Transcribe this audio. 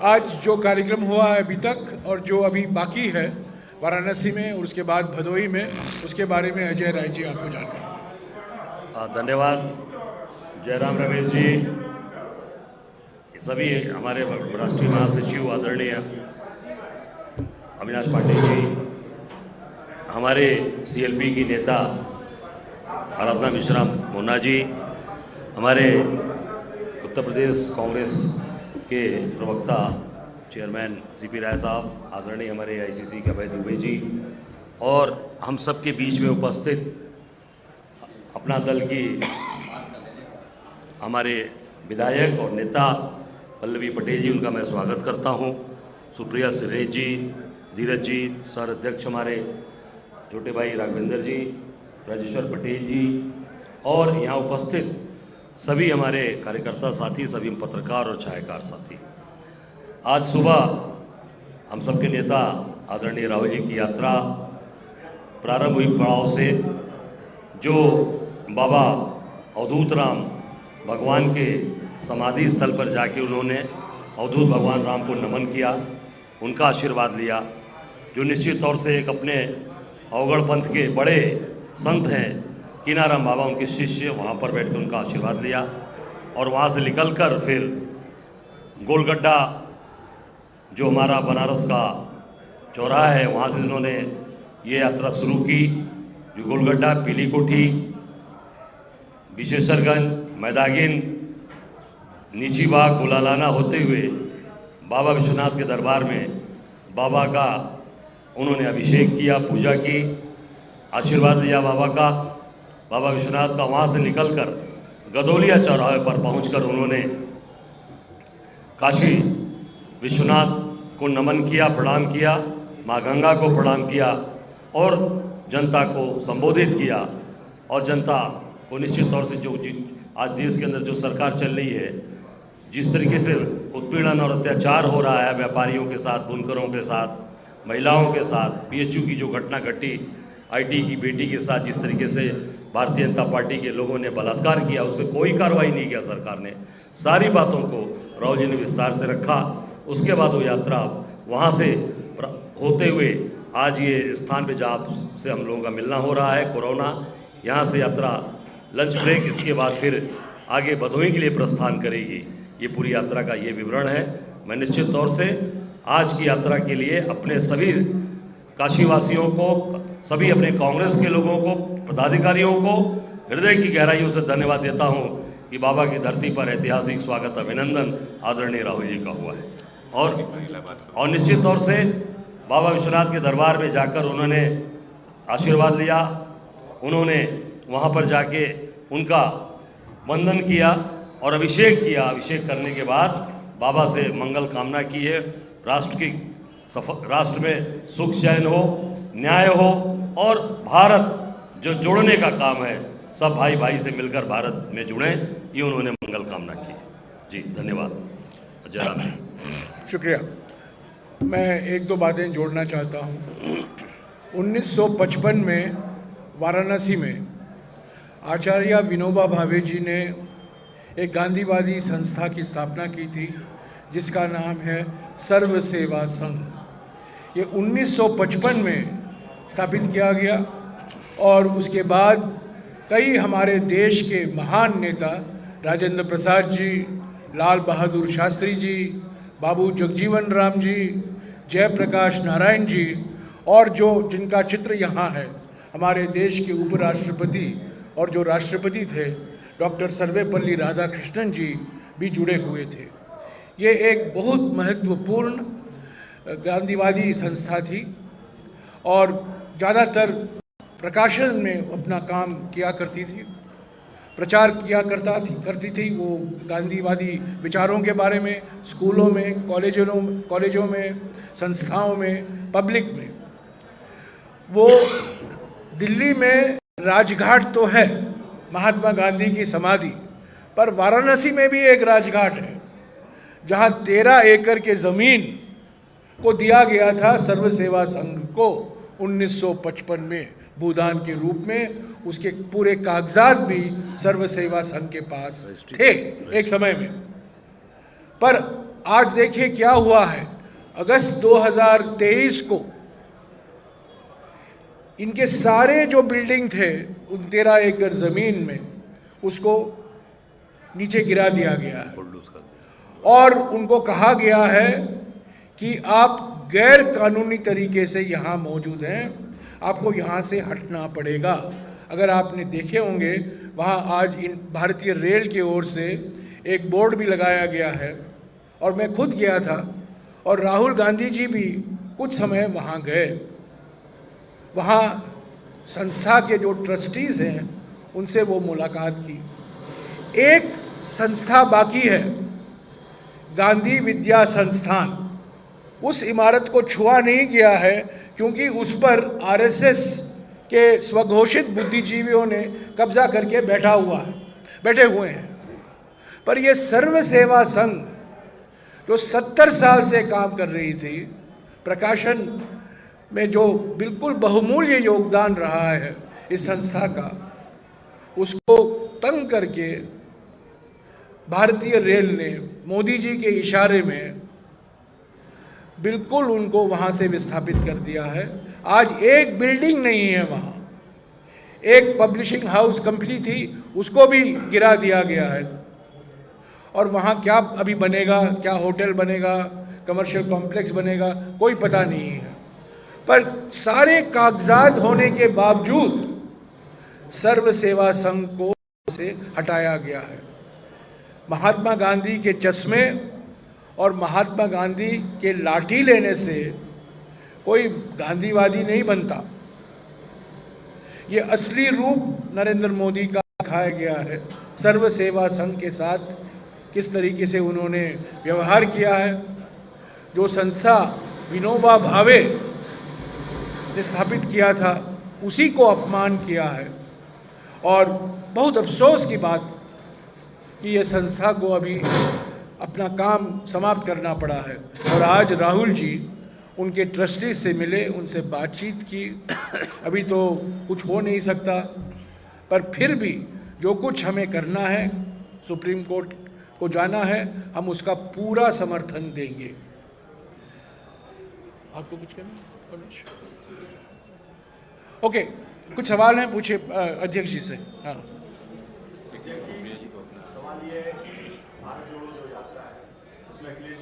आज जो कार्यक्रम हुआ है अभी तक और जो अभी बाकी है वाराणसी में और उसके बाद भदोही में, उसके बारे में अजय राय जी आपको जानकारी। धन्यवाद जयराम रमेश जी, सभी हमारे राष्ट्रीय महासचिव आदरणीय अविनाश पाटिल जी, हमारे सीएलपी की नेता आराधना मिश्रा मोना जी, हमारे उत्तर प्रदेश कांग्रेस के प्रवक्ता चेयरमैन सीपी राय साहब, आदरणीय हमारे आईसीसी के अभय दुबे जी, और हम सब के बीच में उपस्थित अपना दल की हमारे विधायक और नेता पल्लवी पटेल जी, उनका मैं स्वागत करता हूं। सुप्रिया सुरेश जी, धीरज जी, सर अध्यक्ष हमारे छोटे भाई राघवेंद्र जी, राजेश्वर पटेल जी, और यहाँ उपस्थित सभी हमारे कार्यकर्ता साथी, सभी पत्रकार और छायाकार साथी। आज सुबह हम सबके नेता आदरणीय राहुल जी की यात्रा प्रारंभ हुई पड़ाव से, जो बाबा अवधूत राम भगवान के समाधि स्थल पर जाके उन्होंने अवधूत भगवान राम को नमन किया, उनका आशीर्वाद लिया, जो निश्चित तौर से एक अपने अवगढ़ पंथ के बड़े संत हैं कीनाराम बाबा, उनके शिष्य, वहाँ पर बैठ कर उनका आशीर्वाद लिया। और वहाँ से निकलकर फिर गोलगड्ढा, जो हमारा बनारस का चौराहा है, वहाँ से उन्होंने ये यात्रा शुरू की, जो गोलगड्ढा, पीली कोठी, विशेषरगंज, मैदागिन, नीची बाग, बुलालाना होते हुए बाबा विश्वनाथ के दरबार में बाबा का उन्होंने अभिषेक किया, पूजा की, आशीर्वाद लिया बाबा का। बाबा विश्वनाथ का वहाँ से निकलकर गदौलिया चौराहे पर पहुंचकर उन्होंने काशी विश्वनाथ को नमन किया, प्रणाम किया, माँ गंगा को प्रणाम किया और जनता को संबोधित किया। और जनता को निश्चित तौर से जो आज देश के अंदर जो सरकार चल रही है, जिस तरीके से उत्पीड़न और अत्याचार हो रहा है व्यापारियों के साथ, बुनकरों के साथ, महिलाओं के साथ, पीएचयू की जो घटना घटी, आईटी की बेटी के साथ जिस तरीके से भारतीय जनता पार्टी के लोगों ने बलात्कार किया, उस पर कोई कार्रवाई नहीं किया सरकार ने। सारी बातों को राहुल जी ने विस्तार से रखा। उसके बाद वो यात्रा वहाँ से होते हुए आज ये स्थान पे जहाँ से हम लोगों का मिलना हो रहा है, कोरोना, यहाँ से यात्रा लंच ब्रेक, इसके बाद फिर आगे भदोही के लिए प्रस्थान करेगी। ये पूरी यात्रा का ये विवरण है। मैं निश्चित तौर से आज की यात्रा के लिए अपने सभी काशीवासियों को, सभी अपने कांग्रेस के लोगों को, पदाधिकारियों को हृदय की गहराइयों से धन्यवाद देता हूं कि बाबा की धरती पर ऐतिहासिक स्वागत, अभिनंदन आदरणीय राहुल जी का हुआ है। और निश्चित तौर से बाबा विश्वनाथ के दरबार में जाकर उन्होंने आशीर्वाद लिया, उन्होंने वहाँ पर जाके उनका वंदन किया और अभिषेक किया। अभिषेक करने के बाद बाबा से मंगल कामना की है, राष्ट्र में सुख चैन हो, न्याय हो और भारत जो जोड़ने का काम है, सब भाई भाई से मिलकर भारत में जुड़ें, ये उन्होंने मंगल कामना की। जी धन्यवाद। जयराम। शुक्रिया। मैं एक दो बातें जोड़ना चाहता हूँ। 1955 में वाराणसी में आचार्य विनोबा भावे जी ने एक गांधीवादी संस्था की स्थापना की थी, जिसका नाम है सर्व सेवा संघ। ये 1955 में स्थापित किया गया और उसके बाद कई हमारे देश के महान नेता, राजेंद्र प्रसाद जी, लाल बहादुर शास्त्री जी, बाबू जगजीवन राम जी, जयप्रकाश नारायण जी, और जो जिनका चित्र यहाँ है, हमारे देश के उपराष्ट्रपति और जो राष्ट्रपति थे डॉक्टर सर्वेपल्ली राधाकृष्णन जी भी जुड़े हुए थे। ये एक बहुत महत्वपूर्ण गांधीवादी संस्था थी और ज़्यादातर प्रकाशन में अपना काम किया करती थी, प्रचार किया करती थी वो गांधीवादी विचारों के बारे में, स्कूलों में, कॉलेजों में, संस्थाओं में, पब्लिक में। वो दिल्ली में राजघाट तो है, महात्मा गांधी की समाधि, पर वाराणसी में भी एक राजघाट है जहाँ 13 एकड़ के ज़मीन को दिया गया था सर्व सेवा संघ को 1955 में भूदान के रूप में। उसके पूरे कागजात भी सर्व सेवा संघ के पास थे एक समय में। पर आज देखिए क्या हुआ है। अगस्त 2023 को इनके सारे जो बिल्डिंग थे उन 13 एकड़ ज़मीन में उसको नीचे गिरा दिया गया है और उनको कहा गया है कि आप गैर कानूनी तरीके से यहाँ मौजूद हैं, आपको यहाँ से हटना पड़ेगा। अगर आपने देखे होंगे वहाँ आज इन भारतीय रेल की ओर से एक बोर्ड भी लगाया गया है और मैं खुद गया था और राहुल गांधी जी भी कुछ समय वहाँ गए। वहाँ संस्था के जो ट्रस्टीज़ हैं उनसे वो मुलाकात की। एक संस्था बाकी है, गांधी विद्या संस्थान। उस इमारत को छुआ नहीं गया है क्योंकि उस पर आरएसएस के स्वघोषित बुद्धिजीवियों ने कब्जा करके बैठे हुए हैं। पर ये सर्व सेवा संघ जो 70 साल से काम कर रही थी, प्रकाशन में जो बिल्कुल बहुमूल्य योगदान रहा है इस संस्था का, उसको तंग करके भारतीय रेल ने मोदी जी के इशारे में बिल्कुल उनको वहाँ से विस्थापित कर दिया है। आज एक बिल्डिंग नहीं है वहाँ। एक पब्लिशिंग हाउस कंपनी थी, उसको भी गिरा दिया गया है और वहाँ क्या अभी बनेगा, क्या होटल बनेगा, कमर्शियल कॉम्प्लेक्स बनेगा, कोई पता नहीं है। पर सारे कागजात होने के बावजूद सर्व सेवा संघ को से हटाया गया है। महात्मा गांधी के चश्मे और महात्मा गांधी के लाठी लेने से कोई गांधीवादी नहीं बनता। ये असली रूप नरेंद्र मोदी का दिखाया गया है। सर्व सेवा संघ के साथ किस तरीके से उन्होंने व्यवहार किया है। जो संस्था विनोबा भावे ने स्थापित किया था उसी को अपमान किया है और बहुत अफसोस की बात कि ये संस्था को अभी अपना काम समाप्त करना पड़ा है। और आज राहुल जी उनके ट्रस्टी से मिले, उनसे बातचीत की। अभी तो कुछ हो नहीं सकता, पर फिर भी जो कुछ हमें करना है, सुप्रीम कोर्ट को जाना है, हम उसका पूरा समर्थन देंगे। आपको कुछ कहना? ओके, कुछ सवाल हैं, पूछिए अध्यक्ष जी से। हाँ, सवाल ये है, भारत जोड़ो जो यात्रा है उसमें अखिलेश